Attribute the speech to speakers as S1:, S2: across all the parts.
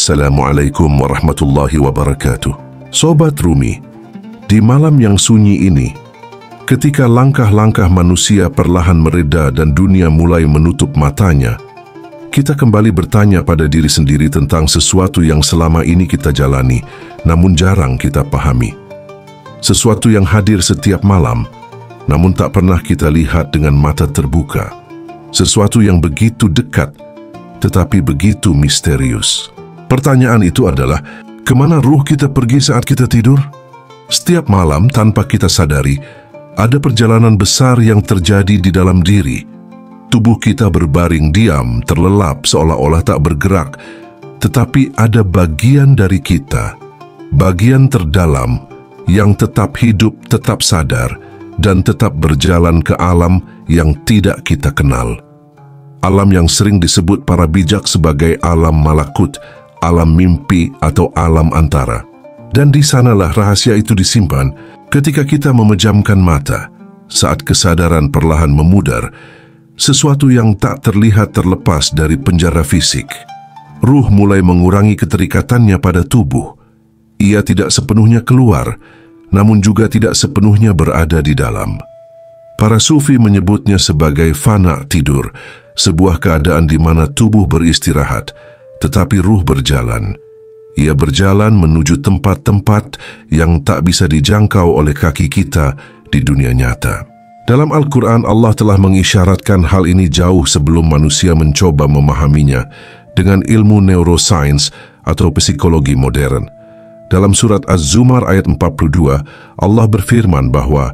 S1: Assalamualaikum warahmatullahi wabarakatuh. Sobat Rumi, di malam yang sunyi ini, ketika langkah-langkah manusia perlahan mereda dan dunia mulai menutup matanya, kita kembali bertanya pada diri sendiri tentang sesuatu yang selama ini kita jalani, namun jarang kita pahami. Sesuatu yang hadir setiap malam, namun tak pernah kita lihat dengan mata terbuka. Sesuatu yang begitu dekat, tetapi begitu misterius. Pertanyaan itu adalah, kemana ruh kita pergi saat kita tidur? Setiap malam tanpa kita sadari, ada perjalanan besar yang terjadi di dalam diri. Tubuh kita berbaring diam, terlelap seolah-olah tak bergerak. Tetapi ada bagian dari kita, bagian terdalam, yang tetap hidup, tetap sadar, dan tetap berjalan ke alam yang tidak kita kenal. Alam yang sering disebut para bijak sebagai alam malakut, alam mimpi atau alam antara. Dan di sanalah rahasia itu disimpan ketika kita memejamkan mata. Saat kesadaran perlahan memudar, sesuatu yang tak terlihat terlepas dari penjara fisik. Ruh mulai mengurangi keterikatannya pada tubuh. Ia tidak sepenuhnya keluar, namun juga tidak sepenuhnya berada di dalam. Para sufi menyebutnya sebagai fana tidur, sebuah keadaan di mana tubuh beristirahat, tetapi ruh berjalan. Ia berjalan menuju tempat-tempat yang tak bisa dijangkau oleh kaki kita di dunia nyata. Dalam Al-Quran, Allah telah mengisyaratkan hal ini jauh sebelum manusia mencoba memahaminya dengan ilmu neuroscience atau psikologi modern. Dalam surat Az-Zumar ayat 42, Allah berfirman bahwa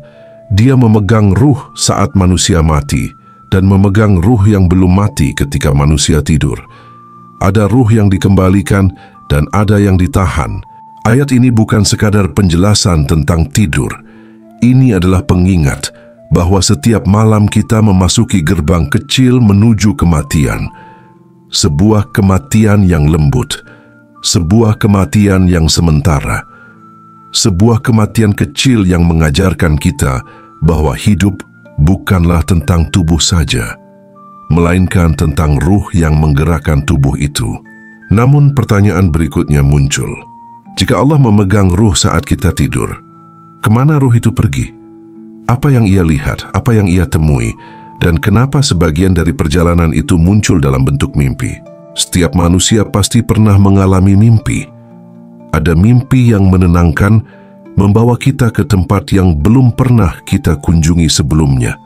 S1: Dia memegang ruh saat manusia mati dan memegang ruh yang belum mati ketika manusia tidur. Ada ruh yang dikembalikan dan ada yang ditahan. Ayat ini bukan sekadar penjelasan tentang tidur. Ini adalah pengingat bahwa setiap malam kita memasuki gerbang kecil menuju kematian. Sebuah kematian yang lembut, sebuah kematian yang sementara, sebuah kematian kecil yang mengajarkan kita bahwa hidup bukanlah tentang tubuh saja, melainkan tentang ruh yang menggerakkan tubuh itu. Namun pertanyaan berikutnya muncul. Jika Allah memegang ruh saat kita tidur, kemana ruh itu pergi? Apa yang ia lihat, apa yang ia temui, dan kenapa sebagian dari perjalanan itu muncul dalam bentuk mimpi? Setiap manusia pasti pernah mengalami mimpi. Ada mimpi yang menenangkan, membawa kita ke tempat yang belum pernah kita kunjungi sebelumnya.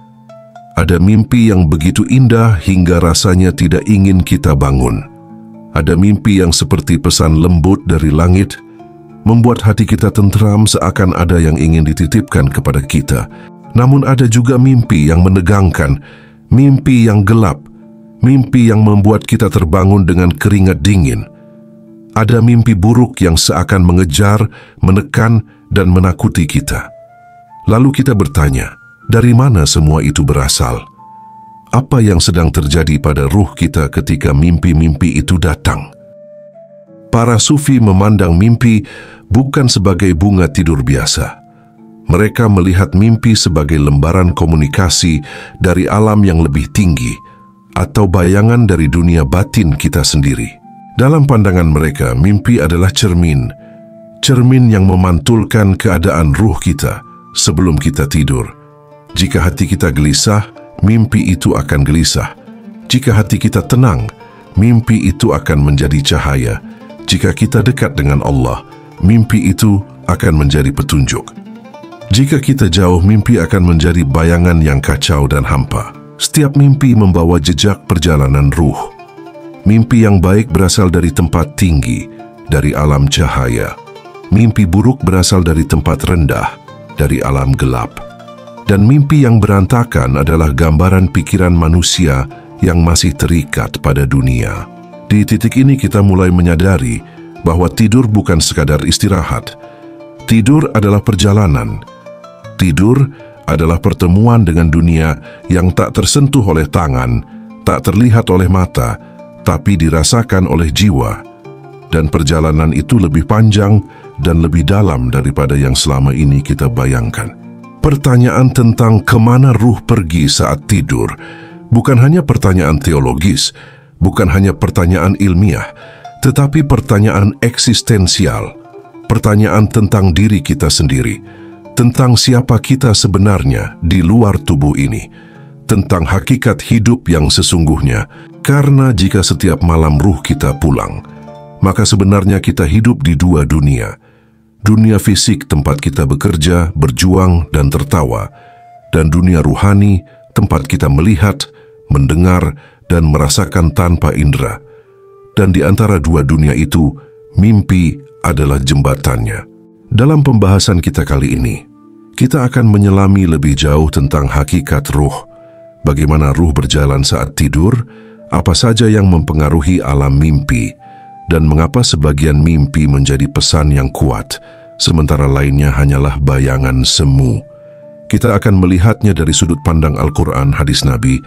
S1: Ada mimpi yang begitu indah hingga rasanya tidak ingin kita bangun. Ada mimpi yang seperti pesan lembut dari langit, membuat hati kita tentram seakan ada yang ingin dititipkan kepada kita. Namun ada juga mimpi yang menegangkan, mimpi yang gelap, mimpi yang membuat kita terbangun dengan keringat dingin. Ada mimpi buruk yang seakan mengejar, menekan, dan menakuti kita. Lalu kita bertanya, dari mana semua itu berasal? Apa yang sedang terjadi pada ruh kita ketika mimpi-mimpi itu datang? Para sufi memandang mimpi bukan sebagai bunga tidur biasa. Mereka melihat mimpi sebagai lembaran komunikasi dari alam yang lebih tinggi atau bayangan dari dunia batin kita sendiri. Dalam pandangan mereka, mimpi adalah cermin yang memantulkan keadaan ruh kita sebelum kita tidur. Jika hati kita gelisah, mimpi itu akan gelisah. Jika hati kita tenang, mimpi itu akan menjadi cahaya. Jika kita dekat dengan Allah, mimpi itu akan menjadi petunjuk. Jika kita jauh, mimpi akan menjadi bayangan yang kacau dan hampa. Setiap mimpi membawa jejak perjalanan ruh. Mimpi yang baik berasal dari tempat tinggi, dari alam cahaya. Mimpi buruk berasal dari tempat rendah, dari alam gelap. Dan mimpi yang berantakan adalah gambaran pikiran manusia yang masih terikat pada dunia. Di titik ini kita mulai menyadari bahwa tidur bukan sekadar istirahat. Tidur adalah perjalanan. Tidur adalah pertemuan dengan dunia yang tak tersentuh oleh tangan, tak terlihat oleh mata, tapi dirasakan oleh jiwa. Dan perjalanan itu lebih panjang dan lebih dalam daripada yang selama ini kita bayangkan. Pertanyaan tentang kemana ruh pergi saat tidur bukan hanya pertanyaan teologis, bukan hanya pertanyaan ilmiah, tetapi pertanyaan eksistensial, pertanyaan tentang diri kita sendiri, tentang siapa kita sebenarnya di luar tubuh ini, tentang hakikat hidup yang sesungguhnya. Karena jika setiap malam ruh kita pulang, maka sebenarnya kita hidup di dua dunia. Dunia fisik tempat kita bekerja, berjuang, dan tertawa, dan dunia ruhani tempat kita melihat, mendengar, dan merasakan tanpa indera. Dan di antara dua dunia itu, mimpi adalah jembatannya. Dalam pembahasan kita kali ini, kita akan menyelami lebih jauh tentang hakikat ruh, bagaimana ruh berjalan saat tidur, apa saja yang mempengaruhi alam mimpi, dan mengapa sebagian mimpi menjadi pesan yang kuat, sementara lainnya hanyalah bayangan semu. Kita akan melihatnya dari sudut pandang Al-Quran, hadis Nabi,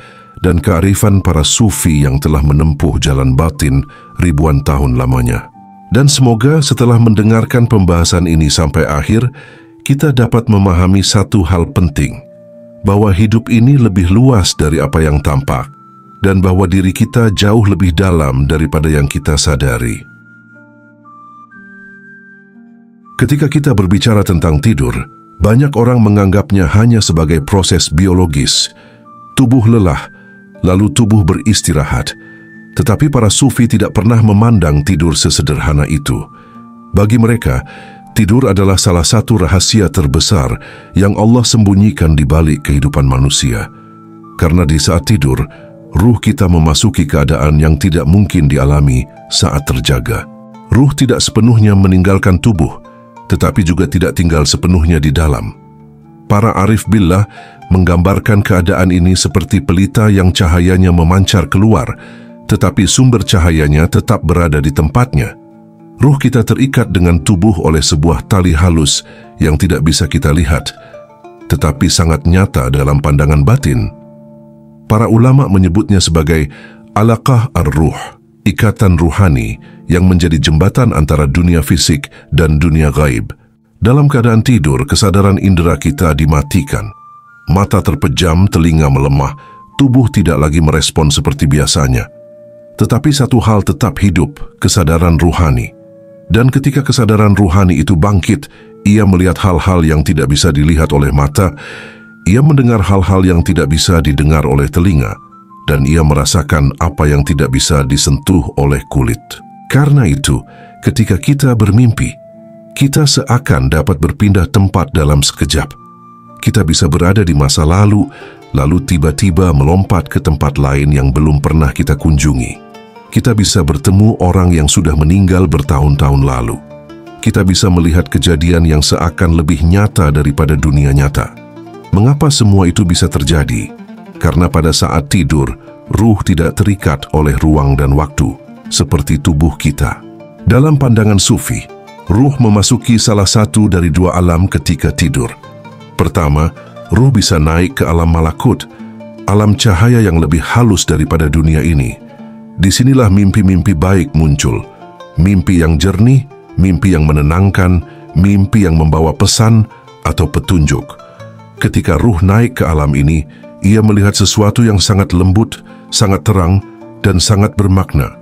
S1: dan kearifan para sufi yang telah menempuh jalan batin ribuan tahun lamanya. Dan semoga setelah mendengarkan pembahasan ini sampai akhir, kita dapat memahami satu hal penting, bahwa hidup ini lebih luas dari apa yang tampak, dan bahwa diri kita jauh lebih dalam daripada yang kita sadari. Ketika kita berbicara tentang tidur, banyak orang menganggapnya hanya sebagai proses biologis. Tubuh lelah, lalu tubuh beristirahat. Tetapi para sufi tidak pernah memandang tidur sesederhana itu. Bagi mereka, tidur adalah salah satu rahasia terbesar yang Allah sembunyikan di balik kehidupan manusia. Karena di saat tidur, ruh kita memasuki keadaan yang tidak mungkin dialami saat terjaga. Ruh tidak sepenuhnya meninggalkan tubuh, tetapi juga tidak tinggal sepenuhnya di dalam. Para arif billah menggambarkan keadaan ini seperti pelita yang cahayanya memancar keluar, tetapi sumber cahayanya tetap berada di tempatnya. Ruh kita terikat dengan tubuh oleh sebuah tali halus yang tidak bisa kita lihat, tetapi sangat nyata dalam pandangan batin. Para ulama menyebutnya sebagai alaqah ar-ruh, ikatan ruhani yang menjadi jembatan antara dunia fisik dan dunia gaib. Dalam keadaan tidur, kesadaran indera kita dimatikan. Mata terpejam, telinga melemah, tubuh tidak lagi merespon seperti biasanya. Tetapi satu hal tetap hidup, kesadaran ruhani. Dan ketika kesadaran ruhani itu bangkit, ia melihat hal-hal yang tidak bisa dilihat oleh mata, ia mendengar hal-hal yang tidak bisa didengar oleh telinga, dan ia merasakan apa yang tidak bisa disentuh oleh kulit. Karena itu, ketika kita bermimpi, kita seakan dapat berpindah tempat dalam sekejap. Kita bisa berada di masa lalu, lalu tiba-tiba melompat ke tempat lain yang belum pernah kita kunjungi. Kita bisa bertemu orang yang sudah meninggal bertahun-tahun lalu. Kita bisa melihat kejadian yang seakan lebih nyata daripada dunia nyata. Mengapa semua itu bisa terjadi? Karena pada saat tidur, ruh tidak terikat oleh ruang dan waktu, seperti tubuh kita. Dalam pandangan sufi, ruh memasuki salah satu dari dua alam ketika tidur. Pertama, ruh bisa naik ke alam malakut, alam cahaya yang lebih halus daripada dunia ini. Disinilah mimpi-mimpi baik muncul, mimpi yang jernih, mimpi yang menenangkan, mimpi yang membawa pesan atau petunjuk. Ketika ruh naik ke alam ini, ia melihat sesuatu yang sangat lembut, sangat terang, dan sangat bermakna,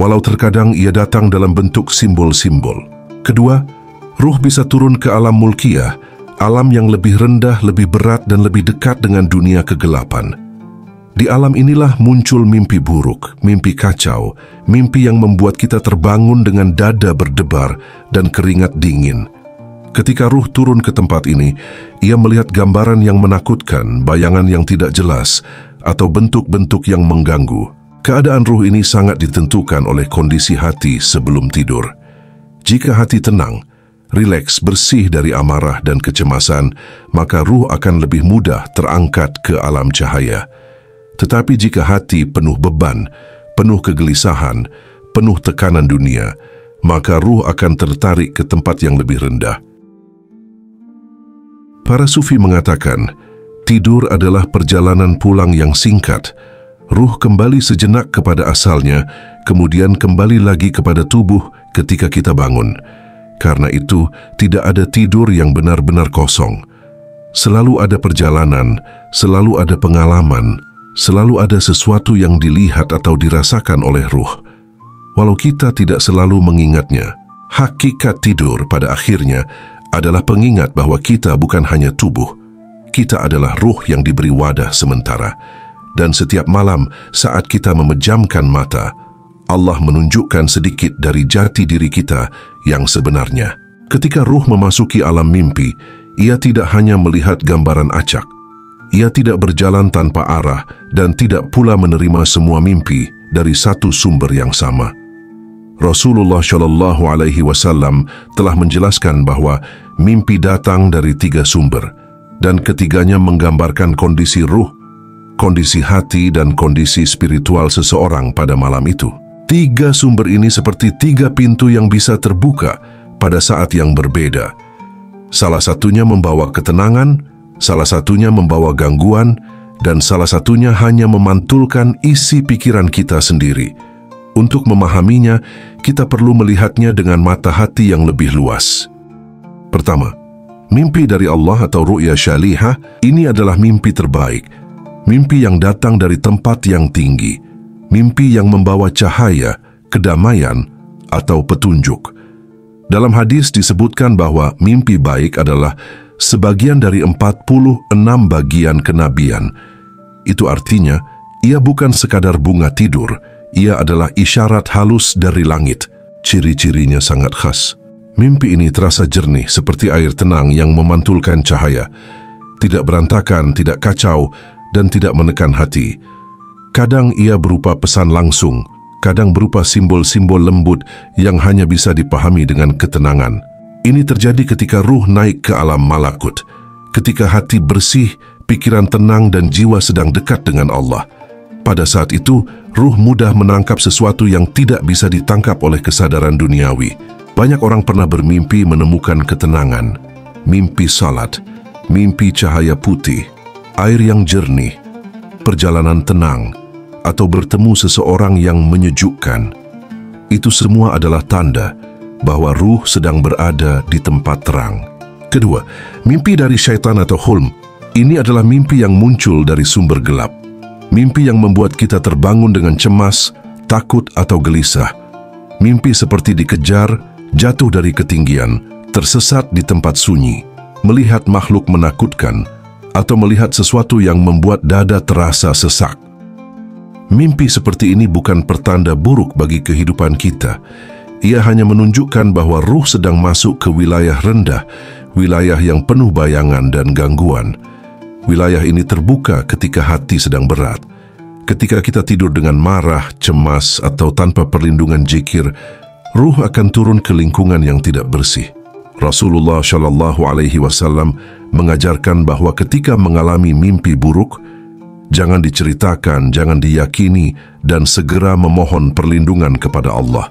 S1: walau terkadang ia datang dalam bentuk simbol-simbol. Kedua, ruh bisa turun ke alam mulkiyah, alam yang lebih rendah, lebih berat, dan lebih dekat dengan dunia kegelapan. Di alam inilah muncul mimpi buruk, mimpi kacau, mimpi yang membuat kita terbangun dengan dada berdebar dan keringat dingin. Ketika ruh turun ke tempat ini, ia melihat gambaran yang menakutkan, bayangan yang tidak jelas, atau bentuk-bentuk yang mengganggu. Keadaan ruh ini sangat ditentukan oleh kondisi hati sebelum tidur. Jika hati tenang, rileks, bersih dari amarah dan kecemasan, maka ruh akan lebih mudah terangkat ke alam cahaya. Tetapi jika hati penuh beban, penuh kegelisahan, penuh tekanan dunia, maka ruh akan tertarik ke tempat yang lebih rendah. Para sufi mengatakan, tidur adalah perjalanan pulang yang singkat. Ruh kembali sejenak kepada asalnya, kemudian kembali lagi kepada tubuh ketika kita bangun. Karena itu, tidak ada tidur yang benar-benar kosong. Selalu ada perjalanan, selalu ada pengalaman, selalu ada sesuatu yang dilihat atau dirasakan oleh ruh. walau kita tidak selalu mengingatnya. Hakikat tidur pada akhirnya adalah pengingat bahwa kita bukan hanya tubuh, kita adalah ruh yang diberi wadah sementara. Dan setiap malam saat kita memejamkan mata, Allah menunjukkan sedikit dari jati diri kita yang sebenarnya. Ketika ruh memasuki alam mimpi, ia tidak hanya melihat gambaran acak. Ia tidak berjalan tanpa arah dan tidak pula menerima semua mimpi dari satu sumber yang sama. Rasulullah Shallallahu Alaihi Wasallam telah menjelaskan bahwa mimpi datang dari 3 sumber, dan ketiganya menggambarkan kondisi ruh, kondisi hati, dan kondisi spiritual seseorang pada malam itu. 3 sumber ini seperti 3 pintu yang bisa terbuka pada saat yang berbeda. Salah satunya membawa ketenangan, salah satunya membawa gangguan, dan salah satunya hanya memantulkan isi pikiran kita sendiri. Untuk memahaminya, kita perlu melihatnya dengan mata hati yang lebih luas. Pertama, mimpi dari Allah atau ru'ya syalihah ini adalah mimpi terbaik. Mimpi yang datang dari tempat yang tinggi. Mimpi yang membawa cahaya, kedamaian, atau petunjuk. Dalam hadis disebutkan bahwa mimpi baik adalah sebagian dari 46 bagian kenabian. Itu artinya, ia bukan sekadar bunga tidur, ia adalah isyarat halus dari langit. Ciri-cirinya sangat khas. Mimpi ini terasa jernih seperti air tenang yang memantulkan cahaya. Tidak berantakan, tidak kacau, dan tidak menekan hati. Kadang ia berupa pesan langsung, kadang berupa simbol-simbol lembut yang hanya bisa dipahami dengan ketenangan. Ini terjadi ketika ruh naik ke alam malakut, ketika hati bersih, pikiran tenang, dan jiwa sedang dekat dengan Allah. Pada saat itu, ruh mudah menangkap sesuatu yang tidak bisa ditangkap oleh kesadaran duniawi. Banyak orang pernah bermimpi menemukan ketenangan, mimpi salat, mimpi cahaya putih, air yang jernih, perjalanan tenang, atau bertemu seseorang yang menyejukkan. Itu semua adalah tanda bahwa ruh sedang berada di tempat terang. Kedua, mimpi dari syaitan atau hulm. Ini adalah mimpi yang muncul dari sumber gelap. Mimpi yang membuat kita terbangun dengan cemas, takut, atau gelisah. Mimpi seperti dikejar, jatuh dari ketinggian, tersesat di tempat sunyi, melihat makhluk menakutkan, atau melihat sesuatu yang membuat dada terasa sesak. Mimpi seperti ini bukan pertanda buruk bagi kehidupan kita. Ia hanya menunjukkan bahwa ruh sedang masuk ke wilayah rendah, wilayah yang penuh bayangan dan gangguan. Wilayah ini terbuka ketika hati sedang berat. Ketika kita tidur dengan marah, cemas, atau tanpa perlindungan zikir, ruh akan turun ke lingkungan yang tidak bersih. Rasulullah Shallallahu Alaihi Wasallam mengajarkan bahwa ketika mengalami mimpi buruk, jangan diceritakan, jangan diyakini, dan segera memohon perlindungan kepada Allah.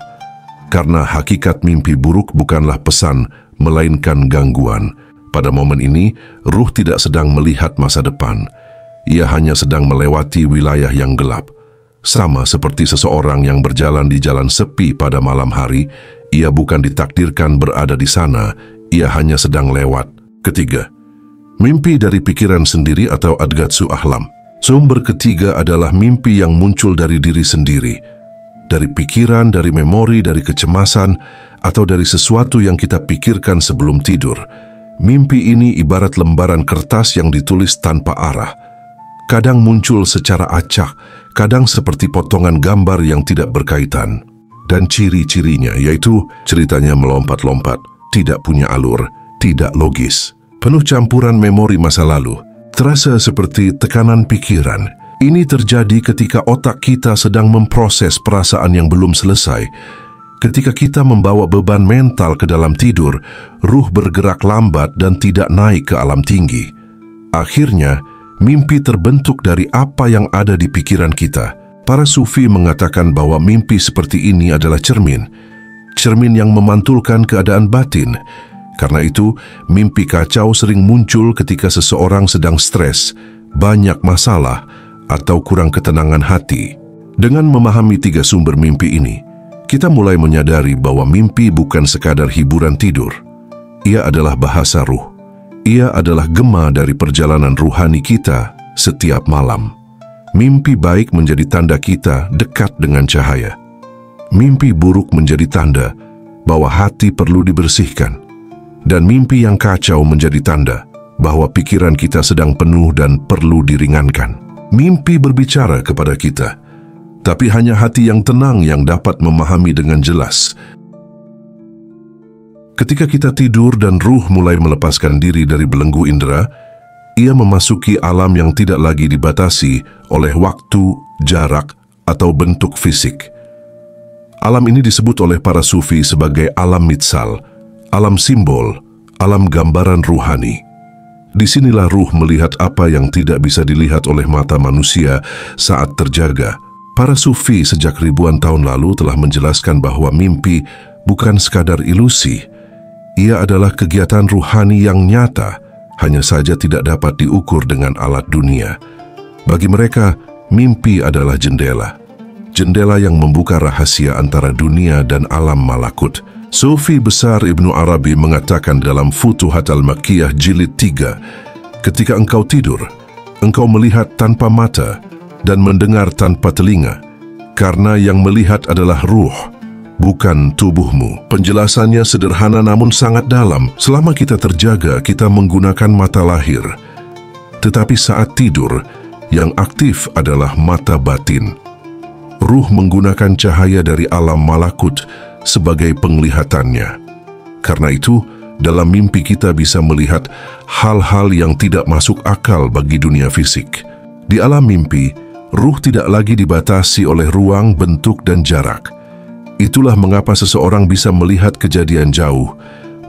S1: Karena hakikat mimpi buruk bukanlah pesan, melainkan gangguan. Pada momen ini, ruh tidak sedang melihat masa depan. Ia hanya sedang melewati wilayah yang gelap. Sama seperti seseorang yang berjalan di jalan sepi pada malam hari, ia bukan ditakdirkan berada di sana, ia hanya sedang lewat. Ketiga, mimpi dari pikiran sendiri atau adgatsu ahlam. Sumber ketiga adalah mimpi yang muncul dari diri sendiri, dari pikiran, dari memori, dari kecemasan, atau dari sesuatu yang kita pikirkan sebelum tidur. Mimpi ini ibarat lembaran kertas yang ditulis tanpa arah. Kadang muncul secara acak, kadang seperti potongan gambar yang tidak berkaitan. Dan ciri-cirinya yaitu ceritanya melompat-lompat, tidak punya alur, tidak logis, penuh campuran memori masa lalu. Terasa seperti tekanan pikiran. Ini terjadi ketika otak kita sedang memproses perasaan yang belum selesai. Ketika kita membawa beban mental ke dalam tidur, ruh bergerak lambat dan tidak naik ke alam tinggi. Akhirnya, mimpi terbentuk dari apa yang ada di pikiran kita. Para sufi mengatakan bahwa mimpi seperti ini adalah cermin. Cermin yang memantulkan keadaan batin. Karena itu, mimpi kacau sering muncul ketika seseorang sedang stres, banyak masalah, atau kurang ketenangan hati. Dengan memahami 3 sumber mimpi ini, kita mulai menyadari bahwa mimpi bukan sekadar hiburan tidur. Ia adalah bahasa ruh. Ia adalah gema dari perjalanan ruhani kita setiap malam. Mimpi baik menjadi tanda kita dekat dengan cahaya. Mimpi buruk menjadi tanda bahwa hati perlu dibersihkan, dan mimpi yang kacau menjadi tanda bahwa pikiran kita sedang penuh dan perlu diringankan. Mimpi berbicara kepada kita, tapi hanya hati yang tenang yang dapat memahami dengan jelas. Ketika kita tidur dan ruh mulai melepaskan diri dari belenggu indera, ia memasuki alam yang tidak lagi dibatasi oleh waktu, jarak, atau bentuk fisik. Alam ini disebut oleh para sufi sebagai alam mitsal, alam simbol, alam gambaran ruhani. Disinilah ruh melihat apa yang tidak bisa dilihat oleh mata manusia saat terjaga. Para sufi sejak ribuan tahun lalu telah menjelaskan bahwa mimpi bukan sekadar ilusi. Ia adalah kegiatan ruhani yang nyata, hanya saja tidak dapat diukur dengan alat dunia. Bagi mereka, mimpi adalah jendela. Jendela yang membuka rahasia antara dunia dan alam malakut. Sufi besar Ibnu Arabi mengatakan dalam Futuhat Al-Makkiyah jilid 3, ketika engkau tidur, engkau melihat tanpa mata dan mendengar tanpa telinga, karena yang melihat adalah ruh, bukan tubuhmu. Penjelasannya sederhana namun sangat dalam. Selama kita terjaga, kita menggunakan mata lahir. Tetapi saat tidur, yang aktif adalah mata batin. Ruh menggunakan cahaya dari alam malakut sebagai penglihatannya. Karena itu, dalam mimpi kita bisa melihat hal-hal yang tidak masuk akal bagi dunia fisik. Di alam mimpi, ruh tidak lagi dibatasi oleh ruang, bentuk, dan jarak. Itulah mengapa seseorang bisa melihat kejadian jauh,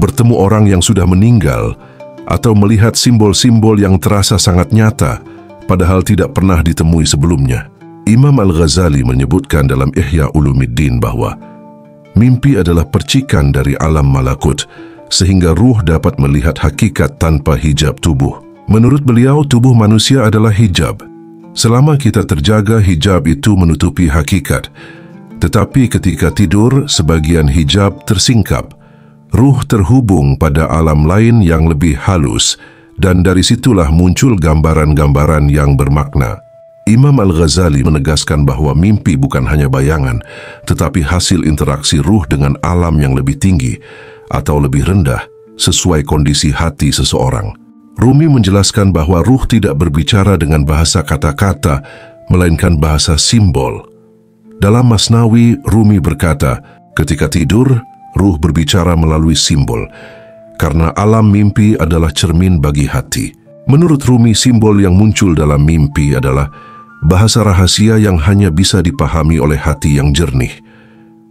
S1: bertemu orang yang sudah meninggal, atau melihat simbol-simbol yang terasa sangat nyata, padahal tidak pernah ditemui sebelumnya. Imam Al-Ghazali menyebutkan dalam Ihya Ulumuddin bahwa mimpi adalah percikan dari alam malakut, sehingga ruh dapat melihat hakikat tanpa hijab tubuh. Menurut beliau, tubuh manusia adalah hijab. Selama kita terjaga, hijab itu menutupi hakikat. Tetapi ketika tidur, sebagian hijab tersingkap. Ruh terhubung pada alam lain yang lebih halus, dan dari situlah muncul gambaran-gambaran yang bermakna. Imam Al-Ghazali menegaskan bahwa mimpi bukan hanya bayangan, tetapi hasil interaksi ruh dengan alam yang lebih tinggi atau lebih rendah sesuai kondisi hati seseorang. Rumi menjelaskan bahwa ruh tidak berbicara dengan bahasa kata-kata, melainkan bahasa simbol. Dalam Masnawi, Rumi berkata, ketika tidur, ruh berbicara melalui simbol, karena alam mimpi adalah cermin bagi hati. Menurut Rumi, simbol yang muncul dalam mimpi adalah bahasa rahasia yang hanya bisa dipahami oleh hati yang jernih.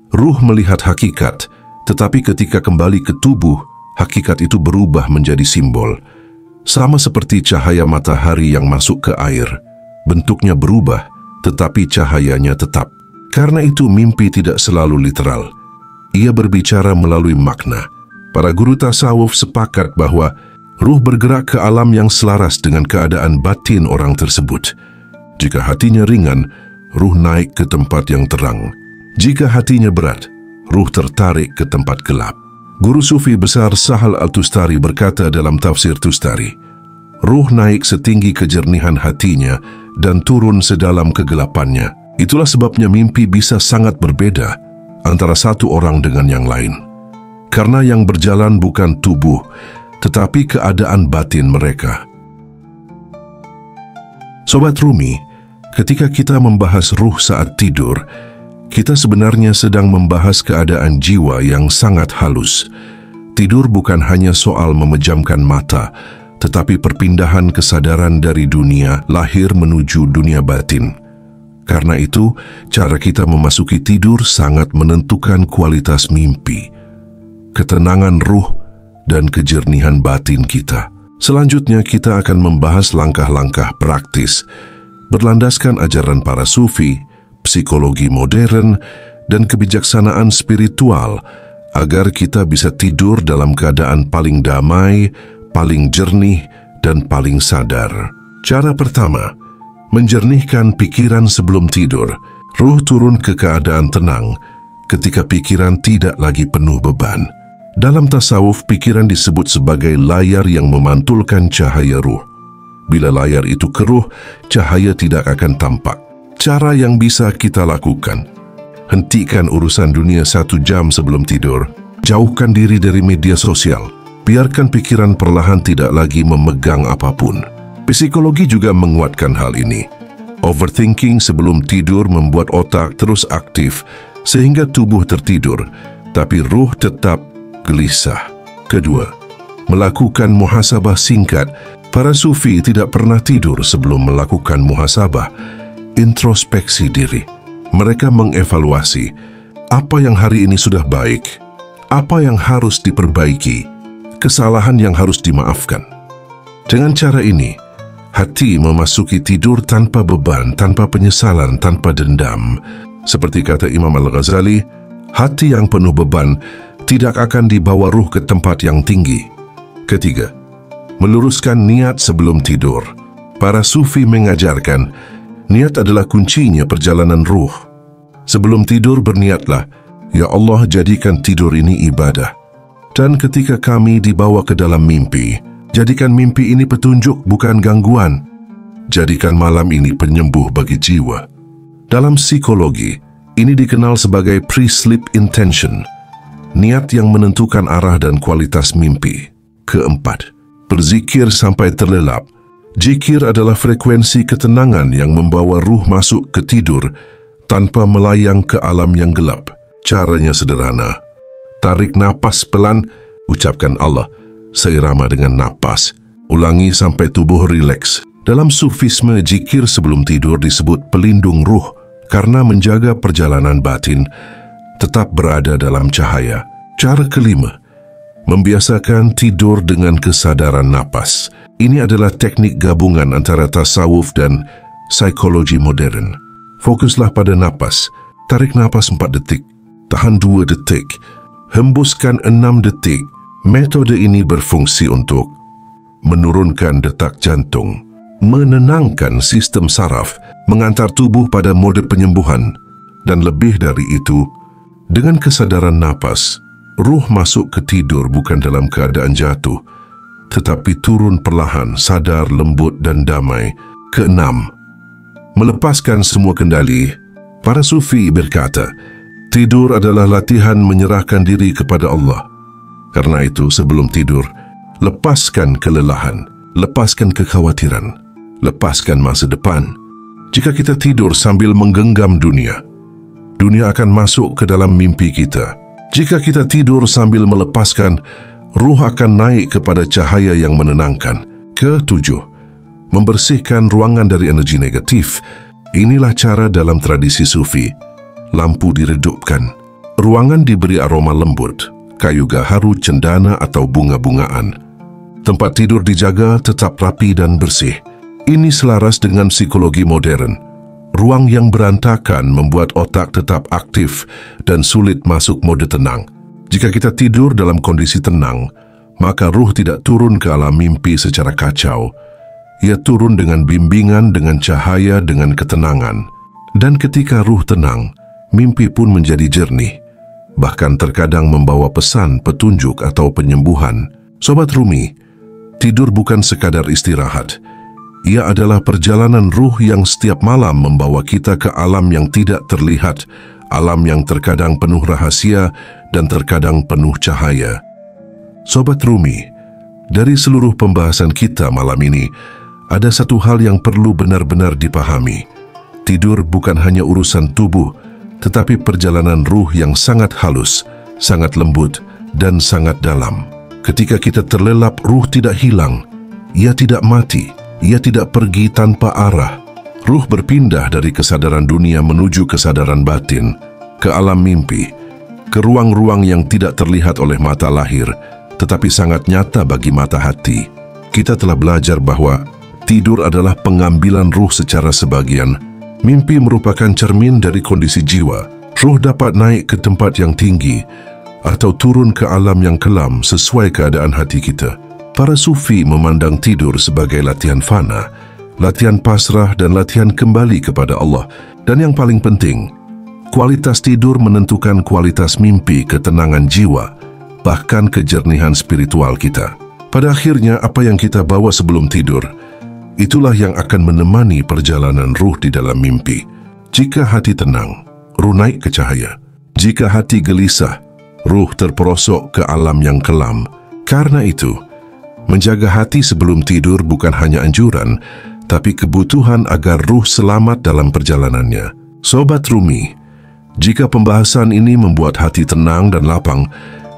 S1: Ruh melihat hakikat, tetapi ketika kembali ke tubuh, hakikat itu berubah menjadi simbol. Sama seperti cahaya matahari yang masuk ke air, bentuknya berubah, tetapi cahayanya tetap. Karena itu mimpi tidak selalu literal. Ia berbicara melalui makna. Para guru tasawuf sepakat bahwa ruh bergerak ke alam yang selaras dengan keadaan batin orang tersebut. Jika hatinya ringan, ruh naik ke tempat yang terang. Jika hatinya berat, ruh tertarik ke tempat gelap. Guru sufi besar Sahal Al-Tustari berkata dalam tafsir Tustari, ruh naik setinggi kejernihan hatinya dan turun sedalam kegelapannya. Itulah sebabnya mimpi bisa sangat berbeda antara satu orang dengan yang lain. Karena yang berjalan bukan tubuh, tetapi keadaan batin mereka. Sobat Rumi, ketika kita membahas ruh saat tidur, kita sebenarnya sedang membahas keadaan jiwa yang sangat halus. Tidur bukan hanya soal memejamkan mata, tetapi perpindahan kesadaran dari dunia lahir menuju dunia batin. Karena itu, cara kita memasuki tidur sangat menentukan kualitas mimpi, ketenangan ruh, dan kejernihan batin kita. Selanjutnya, kita akan membahas langkah-langkah praktis berlandaskan ajaran para sufi, psikologi modern, dan kebijaksanaan spiritual agar kita bisa tidur dalam keadaan paling damai, paling jernih, dan paling sadar. Cara pertama, menjernihkan pikiran sebelum tidur. Ruh turun ke keadaan tenang ketika pikiran tidak lagi penuh beban. Dalam tasawuf, pikiran disebut sebagai layar yang memantulkan cahaya ruh. Bila layar itu keruh, cahaya tidak akan tampak. Cara yang bisa kita lakukan: Hentikan urusan dunia 1 jam sebelum tidur. Jauhkan diri dari media sosial. Biarkan pikiran perlahan tidak lagi memegang apapun. Psikologi juga menguatkan hal ini. Overthinking sebelum tidur membuat otak terus aktif sehingga tubuh tertidur, tapi ruh tetap gelisah. Kedua, melakukan muhasabah singkat. Para sufi tidak pernah tidur sebelum melakukan muhasabah, introspeksi diri. Mereka mengevaluasi apa yang hari ini sudah baik, apa yang harus diperbaiki, kesalahan yang harus dimaafkan. Dengan cara ini, hati memasuki tidur tanpa beban, tanpa penyesalan, tanpa dendam. Seperti kata Imam Al-Ghazali, hati yang penuh beban tidak akan dibawa ruh ke tempat yang tinggi. Ketiga, meluruskan niat sebelum tidur. Para sufi mengajarkan, niat adalah kuncinya perjalanan ruh. Sebelum tidur berniatlah, ya Allah, jadikan tidur ini ibadah. Dan ketika kami dibawa ke dalam mimpi, jadikan mimpi ini petunjuk bukan gangguan. Jadikan malam ini penyembuh bagi jiwa. Dalam psikologi, ini dikenal sebagai pre-sleep intention, niat yang menentukan arah dan kualitas mimpi. Keempat, berzikir sampai terlelap. Zikir adalah frekuensi ketenangan yang membawa ruh masuk ke tidur tanpa melayang ke alam yang gelap. Caranya sederhana. Tarik napas pelan, ucapkan Allah seirama dengan napas. Ulangi sampai tubuh rileks. Dalam sufisme, zikir sebelum tidur disebut pelindung ruh karena menjaga perjalanan batin tetap berada dalam cahaya. Cara kelima, membiasakan tidur dengan kesadaran napas. Ini adalah teknik gabungan antara tasawuf dan psikologi modern. Fokuslah pada napas. Tarik napas 4 detik, tahan 2 detik, hembuskan 6 detik. Metode ini berfungsi untuk menurunkan detak jantung, menenangkan sistem saraf, mengantar tubuh pada mode penyembuhan, dan lebih dari itu, dengan kesadaran napas, ruh masuk ke tidur bukan dalam keadaan jatuh, tetapi turun perlahan, sadar, lembut, dan damai. Keenam, melepaskan semua kendali. Para sufi berkata, tidur adalah latihan menyerahkan diri kepada Allah. Karena itu, sebelum tidur, lepaskan kelelahan, lepaskan kekhawatiran, lepaskan masa depan. Jika kita tidur sambil menggenggam dunia, dunia akan masuk ke dalam mimpi kita. Jika kita tidur sambil melepaskan, ruh akan naik kepada cahaya yang menenangkan. Ketujuh, membersihkan ruangan dari energi negatif. Inilah cara dalam tradisi sufi. Lampu diredupkan. Ruangan diberi aroma lembut, kayu gaharu, cendana atau bunga-bungaan. Tempat tidur dijaga tetap rapi dan bersih. Ini selaras dengan psikologi modern. Ruang yang berantakan membuat otak tetap aktif dan sulit masuk mode tenang. Jika kita tidur dalam kondisi tenang, maka ruh tidak turun ke alam mimpi secara kacau. Ia turun dengan bimbingan, dengan cahaya, dengan ketenangan. Dan ketika ruh tenang, mimpi pun menjadi jernih. Bahkan terkadang membawa pesan, petunjuk atau penyembuhan. Sobat Rumi, tidur bukan sekadar istirahat. Ia adalah perjalanan ruh yang setiap malam membawa kita ke alam yang tidak terlihat, alam yang terkadang penuh rahasia dan terkadang penuh cahaya. Sobat Rumi, dari seluruh pembahasan kita malam ini, ada satu hal yang perlu benar-benar dipahami. Tidur bukan hanya urusan tubuh, tetapi perjalanan ruh yang sangat halus, sangat lembut, dan sangat dalam. Ketika kita terlelap, ruh tidak hilang, ia tidak mati, ia tidak pergi tanpa arah. Ruh berpindah dari kesadaran dunia menuju kesadaran batin, ke alam mimpi, ke ruang-ruang yang tidak terlihat oleh mata lahir, tetapi sangat nyata bagi mata hati. Kita telah belajar bahwa tidur adalah pengambilan ruh secara sebagian. Mimpi merupakan cermin dari kondisi jiwa. Ruh dapat naik ke tempat yang tinggi atau turun ke alam yang kelam sesuai keadaan hati kita. Para sufi memandang tidur sebagai latihan fana, latihan pasrah dan latihan kembali kepada Allah. Dan yang paling penting, kualitas tidur menentukan kualitas mimpi, ketenangan jiwa, bahkan kejernihan spiritual kita. Pada akhirnya, apa yang kita bawa sebelum tidur, itulah yang akan menemani perjalanan ruh di dalam mimpi. Jika hati tenang, ruh naik ke cahaya. Jika hati gelisah, ruh terperosok ke alam yang kelam. Karena itu, menjaga hati sebelum tidur bukan hanya anjuran, tapi kebutuhan agar ruh selamat dalam perjalanannya. Sobat Rumi, jika pembahasan ini membuat hati tenang dan lapang,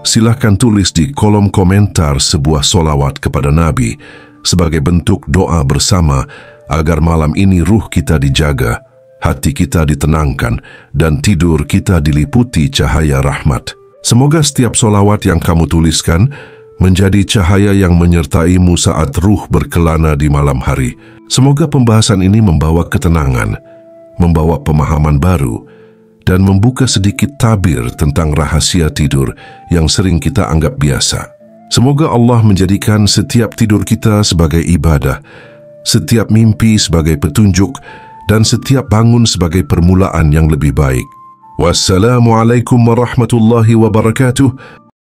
S1: silahkan tulis di kolom komentar sebuah solawat kepada Nabi sebagai bentuk doa bersama agar malam ini ruh kita dijaga, hati kita ditenangkan, dan tidur kita diliputi cahaya rahmat. Semoga setiap solawat yang kamu tuliskan menjadi cahaya yang menyertaimu saat ruh berkelana di malam hari. Semoga pembahasan ini membawa ketenangan, membawa pemahaman baru, dan membuka sedikit tabir tentang rahasia tidur yang sering kita anggap biasa. Semoga Allah menjadikan setiap tidur kita sebagai ibadah, setiap mimpi sebagai petunjuk, dan setiap bangun sebagai permulaan yang lebih baik. Wassalamualaikum warahmatullahi wabarakatuh.